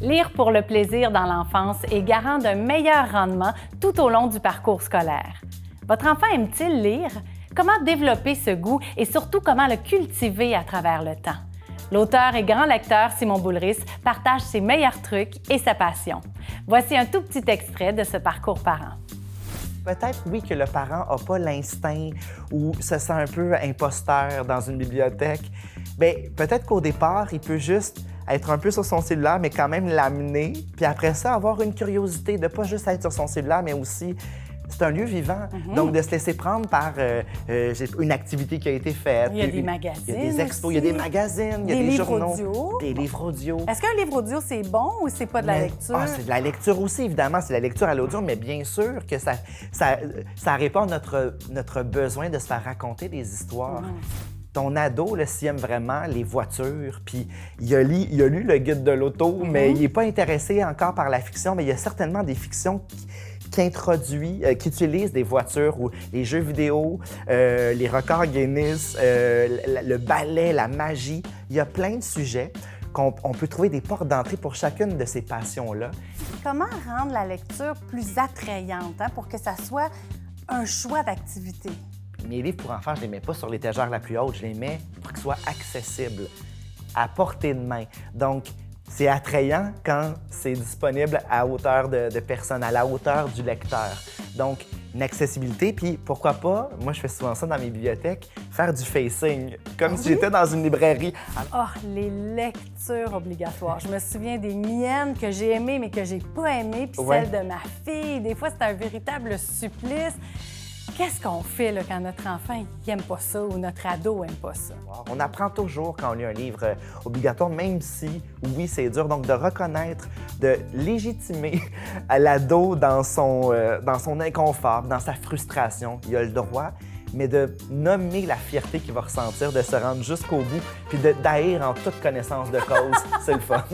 Lire pour le plaisir dans l'enfance est garant d'un meilleur rendement tout au long du parcours scolaire. Votre enfant aime-t-il lire? Comment développer ce goût et surtout comment le cultiver à travers le temps? L'auteur et grand lecteur Simon Boulris partage ses meilleurs trucs et sa passion. Voici un tout petit extrait de ce parcours parent. Peut-être, oui, que le parent n'a pas l'instinct ou se sent un peu imposteur dans une bibliothèque. Bien, peut-être qu'au départ, il peut juste être un peu sur son cellulaire, mais quand même l'amener. Puis après ça, avoir une curiosité de pas juste être sur son cellulaire, mais aussi, c'est un lieu vivant. Donc, de se laisser prendre par une activité qui a été faite. Il y a des magazines. Il y a des expos, aussi. il y a des magazines, il y a des journaux. Audio. Des livres audio. Est-ce qu'un livre audio, c'est bon ou c'est pas de la lecture? Ah, c'est de la lecture aussi, évidemment. C'est de la lecture à l'audio, mais bien sûr que ça répond à notre besoin de se faire raconter des histoires. Ton ado, s'il aime vraiment les voitures, puis il a lu le guide de l'auto, mais il n'est pas intéressé encore par la fiction, mais il y a certainement des fictions qui utilisent des voitures ou les jeux vidéo, les records Guinness, le ballet, la magie. Il y a plein de sujets qu'on peut trouver des portes d'entrée pour chacune de ces passions-là. Comment rendre la lecture plus attrayante pour que ça soit un choix d'activité? Mes livres pour enfants, je ne les mets pas sur l'étagère la plus haute, je les mets pour qu'ils soient accessibles, à portée de main. Donc, c'est attrayant quand c'est disponible à hauteur de personne, à la hauteur du lecteur. Donc, une accessibilité, puis pourquoi pas, moi je fais souvent ça dans mes bibliothèques, faire du facing, comme si j'étais dans une librairie. Oh, les lectures obligatoires. Je me souviens des miennes que j'ai aimées, mais que j'ai pas aimées, puis celles de ma fille. Des fois, c'est un véritable supplice. Qu'est-ce qu'on fait là, quand notre enfant n'aime pas ça ou notre ado n'aime pas ça? On apprend toujours quand on lit un livre obligatoire, même si, oui, c'est dur. Donc, de reconnaître, de légitimer à l'ado dans son inconfort, dans sa frustration. Il a le droit, mais de nommer la fierté qu'il va ressentir, de se rendre jusqu'au bout, puis d'haïr en toute connaissance de cause. C'est le fun.